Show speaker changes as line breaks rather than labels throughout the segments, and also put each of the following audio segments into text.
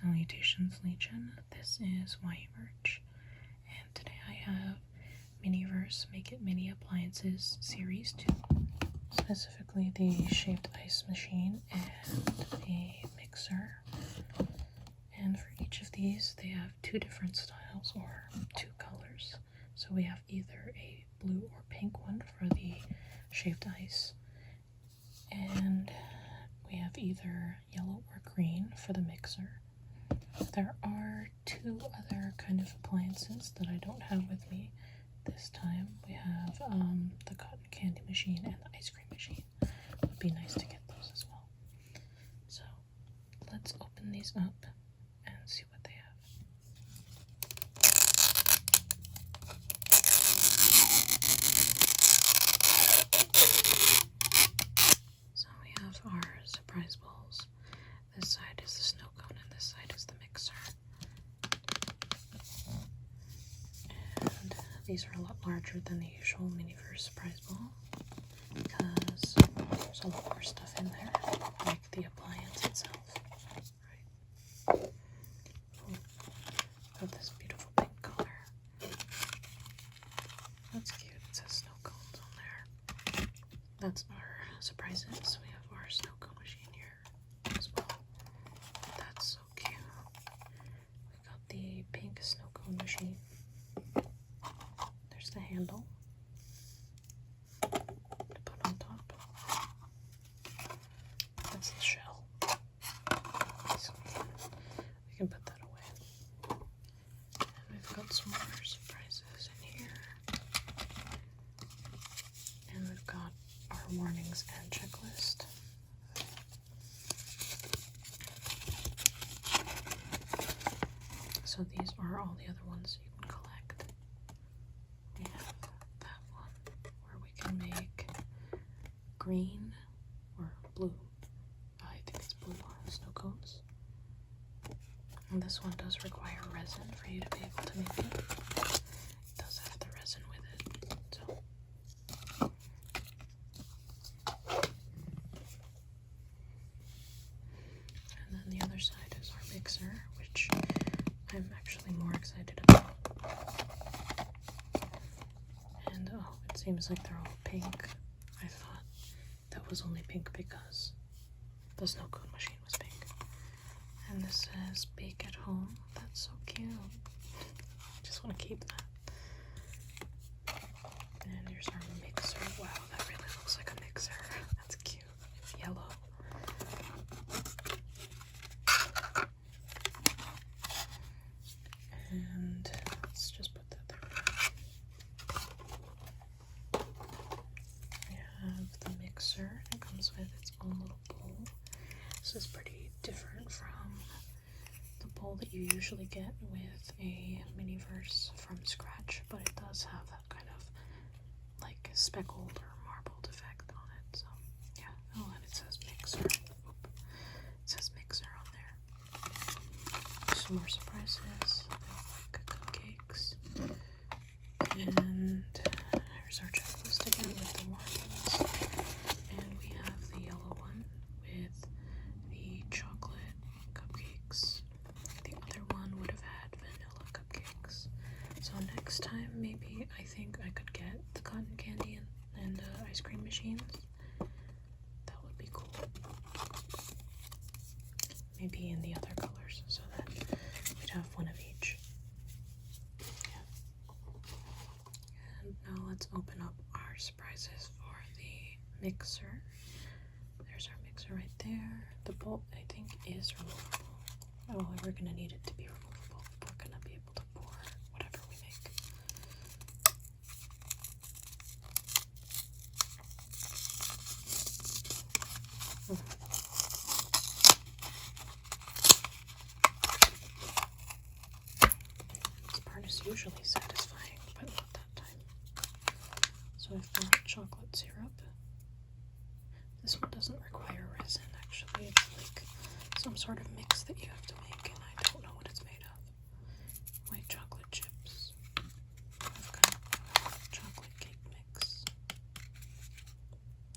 Salutations Legion, this is YA Merch, and today I have Miniverse Make It Mini Appliances Series 2, specifically the shaved ice machine and a mixer. And for each of these, they have two different styles or two colors. So we have either a blue or pink one for the shaved ice, and we have either yellow or green for the mixer. There are two other kind of appliances that I don't have with me this time. We have the cotton candy machine and the ice cream machine. It would be nice to get those as well. So let's open these up and see what they have. So we have our surprise balls. This side is the snow cone and this side is the mixer. And these are a lot larger than the usual Miniverse surprise ball because there's a lot more stuff in there, like the appliance itself. Right. Got this beautiful pink color. That's cute. It says snow cones on there. That's our surprises. We have our snow cone machine here as well. That's so cute. We've got the pink snow cone machine. There's the handle to put on top. That's the shell. So we can put that away. And we've got some more surprises in here. And we've got our warnings and checklist. So these are all the other ones you can collect. We have that one where we can make green or blue. I think it's blue snow cones. And this one does require resin for you to be able to make it. It does have the resin with it. So and then the other side is our mixer, which I'm actually more excited about. And oh, it seems like they're all pink. I thought that was only pink because the snow cone machine was pink. And this says bake at home. That's so cute. I just want to keep that. And here's our mixer. Wow, that really looks like a mixer. That's cute. It's yellow. And let's just put that there. We have the mixer. It comes with its own little bowl. This is pretty different from the bowl that you usually get with a Miniverse from scratch, but it does have that kind of like speckled or marbled effect on it. So yeah. Oh, and it says mixer. Oop. It says mixer on there. Some more surprises. Like cupcakes. And here's our checklist again with the warnings. And we have the yellow one with the chocolate cupcakes. The other one would have had vanilla cupcakes. So next time, maybe I think I could get the cotton candy and ice cream machines. That would be cool. Maybe in the other colors so that we'd have one of each. Yeah. And now let's open up our surprises for the mixer. There's our mixer right there. The bowl, I think, is removable. Oh, we're going to need it to be removable if we're going to be able to pour whatever we make. This part is usually satisfying, but not that time. So I've got chocolate syrup. This one doesn't require resin, actually. It's like some sort of mix that you have to make, and I don't know what it's made of. White chocolate chips. I've got chocolate cake mix.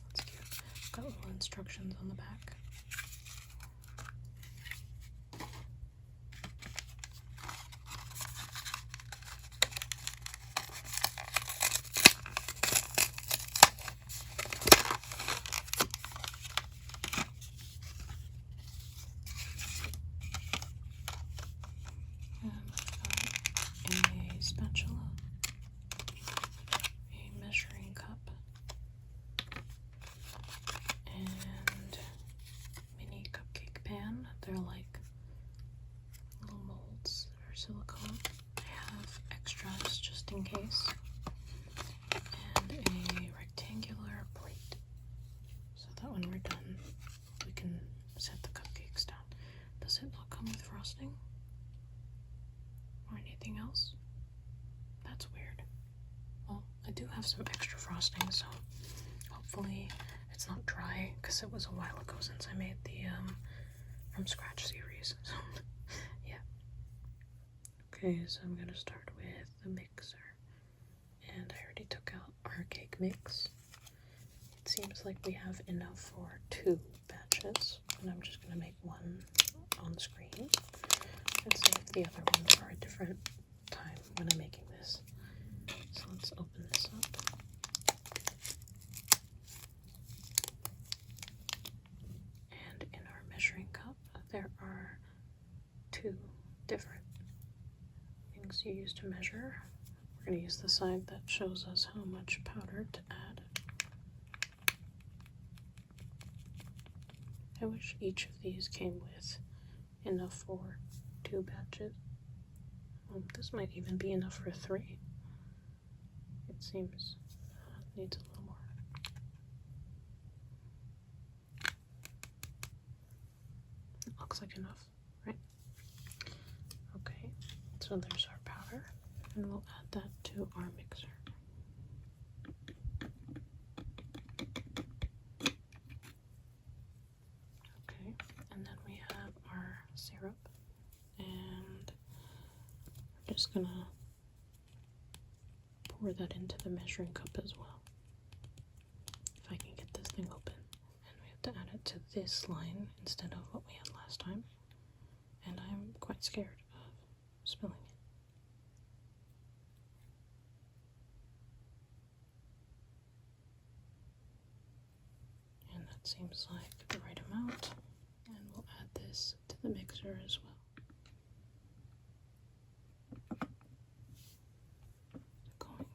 That's cute. I've got little instructions on the back. silicone. I have extras just in case. And a rectangular plate. So that when we're done, we can set the cupcakes down. Does it not come with frosting? Or anything else? That's weird. Well, I do have some extra frosting, so hopefully it's not dry, because it was a while ago since I made the from scratch series. So yeah. Okay, so I'm gonna start with the mixer. And I already took out our cake mix. It seems like we have enough for 2 batches, and I'm just gonna make one on screen and save the other one for a different time when I'm making this. So let's open this up. And in our measuring cup, there are 2 different things you use to measure. We're going to use the side that shows us how much powder to add. I wish each of these came with enough for 2 batches. This might even be enough for 3. It seems needs a little more. It looks like enough, right? Okay, so there's our powder, and we'll add that to our mixer. Okay, and then we have our syrup, and we're just gonna pour that into the measuring cup as well. If I can get this thing open. And we have to add it to this line instead of what we had last time. And I'm quite scared of spilling it. And that seems like the right amount. And we'll add this to the mixer as well. Going.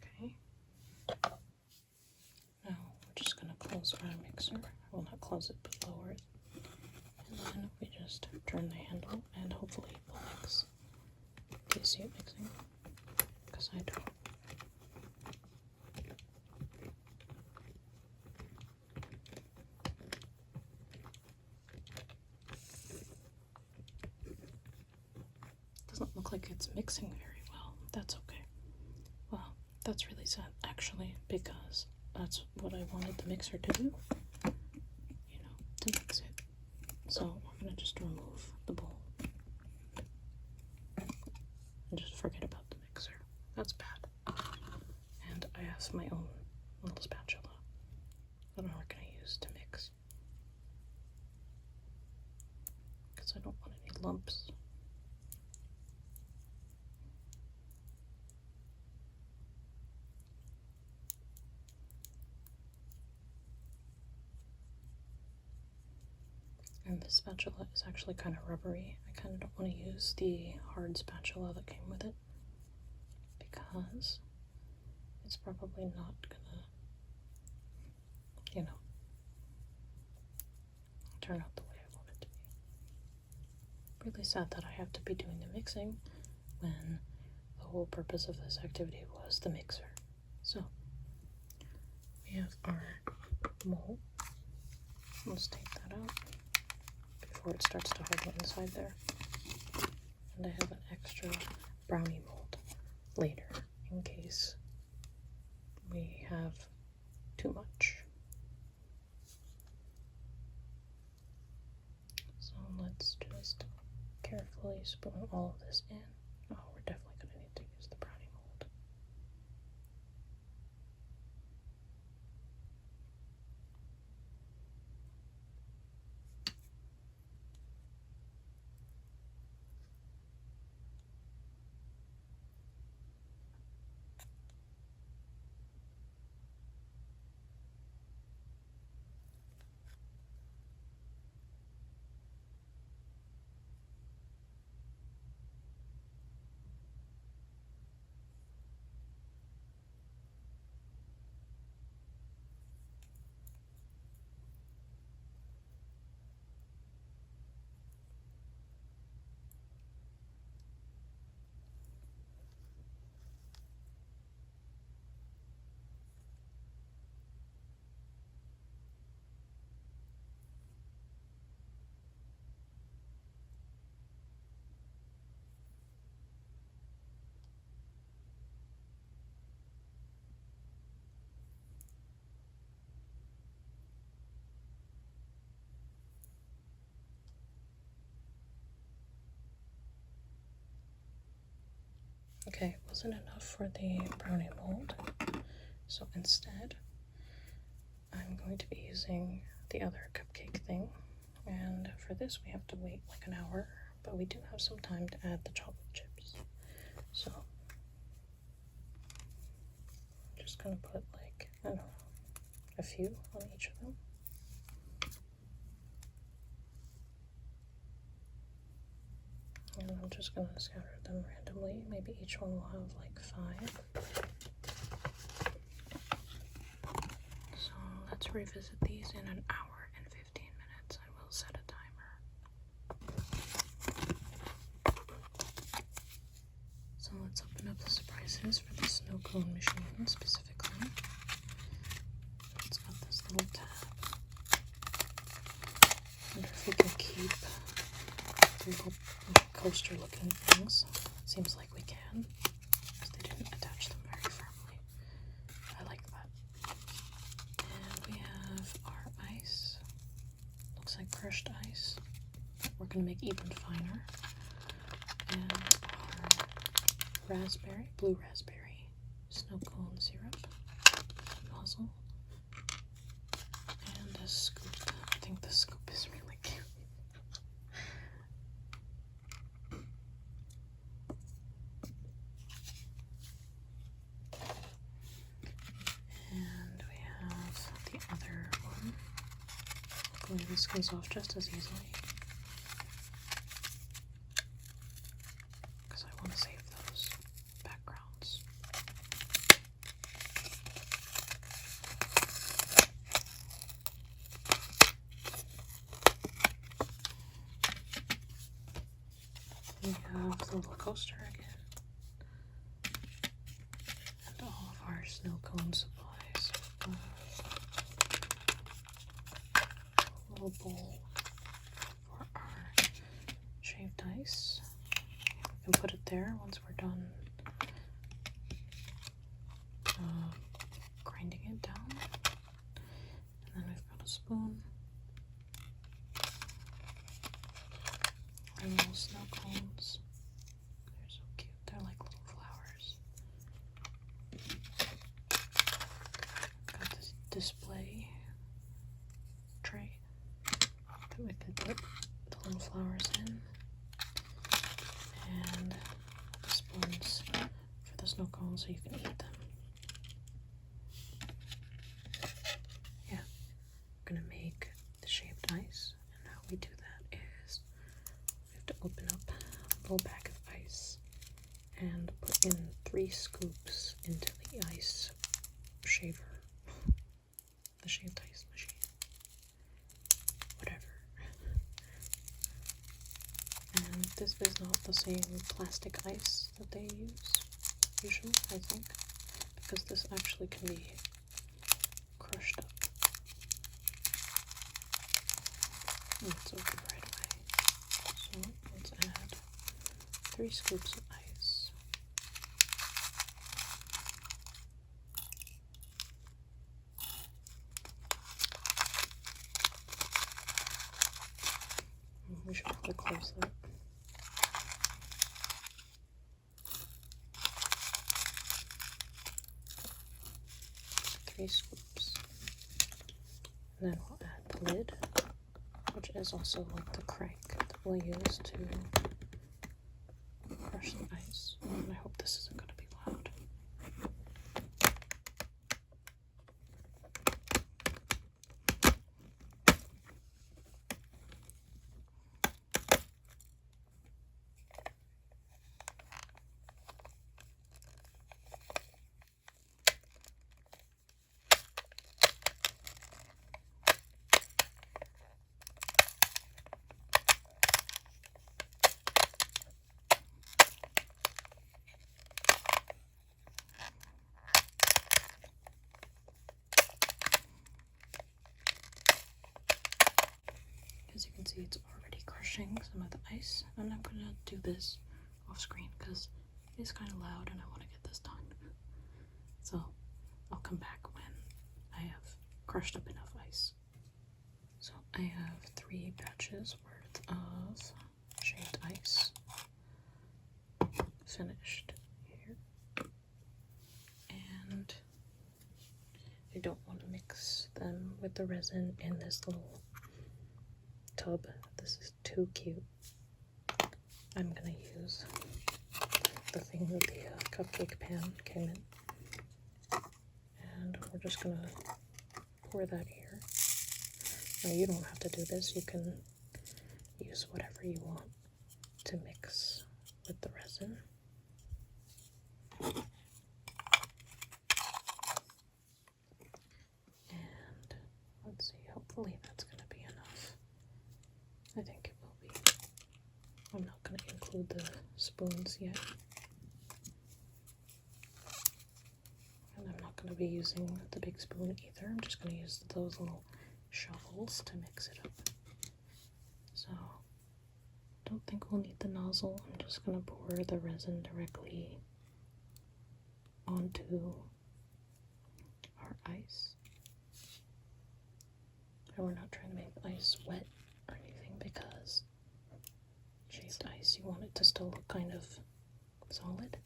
Okay. Now we're just going to close our mixer. Well, not close it, but lower it. And then we just turn the handle and hopefully it will mix. Do you see it mixing? Because I don't. Doesn't look like it's mixing very well. That's okay. Well, that's really sad actually, because that's what I wanted the mixer to do. You know, to mix it. So we're gonna just remove the bowl. And just forget about the mixer. That's bad. And I have my own little spatula that I'm not gonna use to mix. Because I don't want any lumps. And this spatula is actually kind of rubbery. I kind of don't want to use the hard spatula that came with it, because it's probably not gonna, you know, turn out the way I want it to be. Really sad that I have to be doing the mixing when the whole purpose of this activity was the mixer. So we have our mold. Let's take that out before it starts to harden inside there. And I have an extra brownie mold later in case we have too much. So let's just carefully spoon all of this in. Oh, we're definitely going to need to use the brownie mold. Okay, it wasn't enough for the brownie mold, so instead I'm going to be using the other cupcake thing, and for this we have to wait like an hour, but we do have some time to add the chocolate chips. So I'm just gonna put like, I don't know, a few on each of them. And I'm just gonna scatter them randomly. Maybe each one will have like 5. So let's revisit these in an hour and 15 minutes. I will set a timer. So let's open up the surprises for the snow cone machine specifically. It's got this little tab. I wonder if we can keep the little coaster looking things. It seems like we can, because they didn't attach them very firmly. I like that. And we have our ice. Looks like crushed ice. We're going to make even finer. And our blue raspberry snow cone syrup nozzle. And a scoop. I think the scoop is really cute. And we have the other one. Hopefully this comes off just as easily, because I want to save those backgrounds. We have the little coaster again, and all of our snow cone supplies. A little bowl for our shaved ice. We can put it there once we're done grinding it down. And then we've got a spoon. Our little snow cones. They're so cute. They're like little flowers. Got this display tray that we can put the little flowers in. And the spoons for the snow cones so you can eat them. Yeah, I'm gonna make the shaved ice, and how we do that is we have to open up a little bag of ice and put in 3 scoops into the ice shaver, the shaved ice machine, whatever. And this is not the same plastic ice that they use usually, I think, because this actually can be crushed up. And it's open right away. So let's add 3 scoops of ice. We should probably close that. 3 scoops. And then we'll add the lid, which is also like the crank that we'll use to crush the ice. And I hope this isn't going to be loud. As you can see, it's already crushing some of the ice, and I'm gonna do this off screen because it's kind of loud and I want to get this done. So I'll come back when I have crushed up enough ice. So I have 3 batches worth of shaved ice finished here. I don't want to mix them with the resin in this little tub. This is too cute. I'm gonna use the thing that the cupcake pan came in. And we're just gonna pour that here. Now you don't have to do this, you can use whatever you want to mix with the resin. And let's see, hopefully that's gonna be enough. I think it will be. I'm not gonna include the spoons yet. And I'm not gonna be using the big spoon either. I'm just gonna use those little shovels to mix it up. So, don't think we'll need the nozzle. I'm just gonna pour the resin directly onto our ice. And we're not trying to make the ice wet or anything because shaved ice, you want it to still look kind of solid.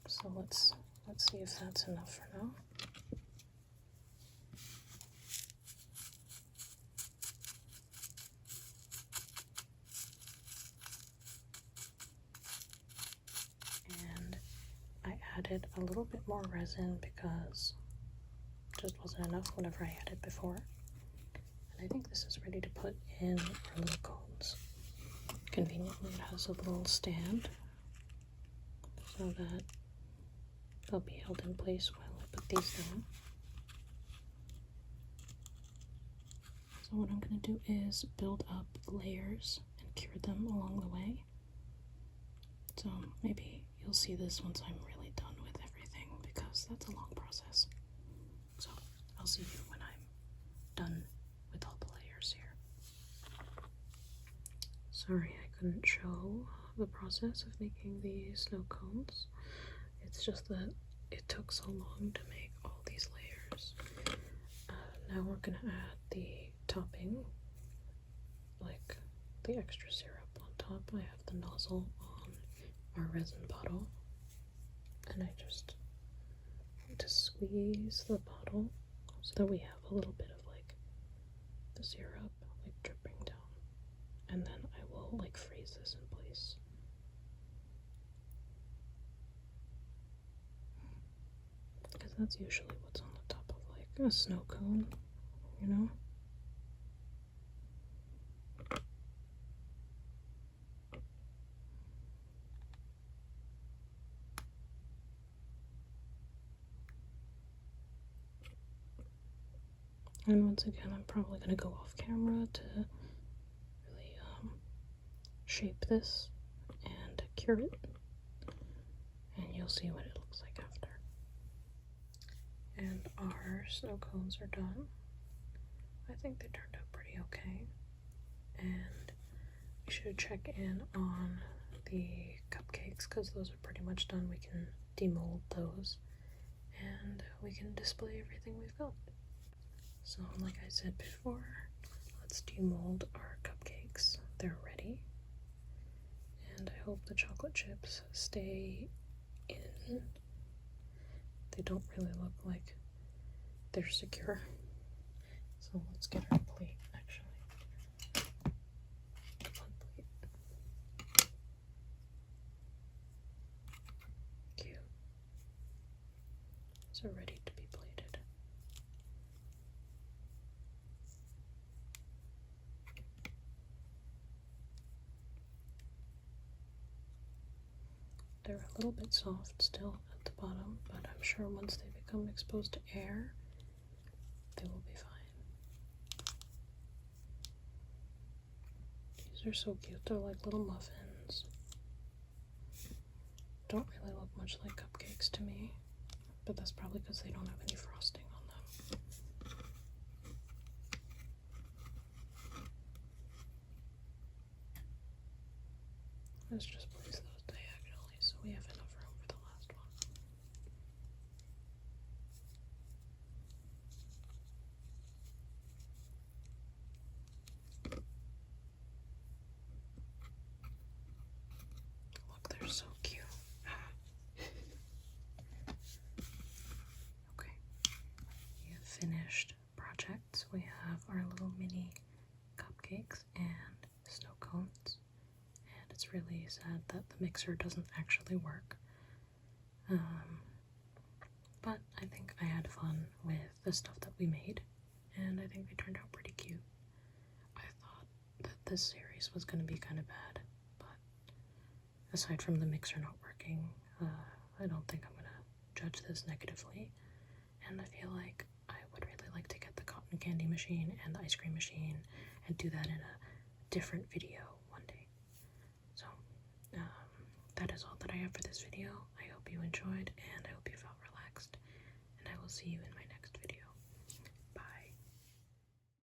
So let's see if that's enough for now. And I added a little bit more resin because it just wasn't enough whenever I added before. And I think this is ready to put in our little cones. Conveniently, it has a little stand so that they'll be held in place while I put these down. So what I'm going to do is build up layers and cure them along the way. So maybe you'll see this once I'm really done with everything because that's a long process. So I'll see you when I'm done with all the layers here. Sorry I couldn't show the process of making the snow cones. It's just that it took so long to make all these layers. Now we're gonna add the topping, like the extra syrup on top. I have the nozzle on our resin bottle, and I just want to squeeze the bottle so that we have a little bit of like the syrup like dripping down, and then I will like freeze this in place. Because that's usually what's on the top of like a snow cone, you know? And once again, I'm probably going to go off camera to really shape this and cure it. And you'll see what it looks like after. And our snow cones are done. I think they turned out pretty okay. And we should check in on the cupcakes because those are pretty much done. We can demold those and we can display everything we've got. So like I said before, let's demold our cupcakes. They're ready. And I hope the chocolate chips stay in. They don't really look like they're secure. So let's get our plate actually. One plate. Cute. So ready to be plated. They're a little bit soft still at the bottom, but I'm sure once they become exposed to air, they will be fine. These are so cute. They're like little muffins. Don't really look much like cupcakes to me, but that's probably because they don't have any frosting on them. Let's just place those diagonally so we have enough room for the last one. Look, they're so cute. finished projects. We have our little mini cupcakes and snow cones, and it's really sad that the mixer doesn't actually work. But I think I had fun with the stuff that we made, and I think they turned out pretty cute. I thought that this series was going to be kind of bad, but aside from the mixer not working, I don't think I'm going to judge this negatively, and I feel like I would really like to get the cotton candy machine and the ice cream machine and do that in a different video one day. So, that is all that I have for this video. I hope you enjoyed, and I hope you felt relaxed, and I will see you in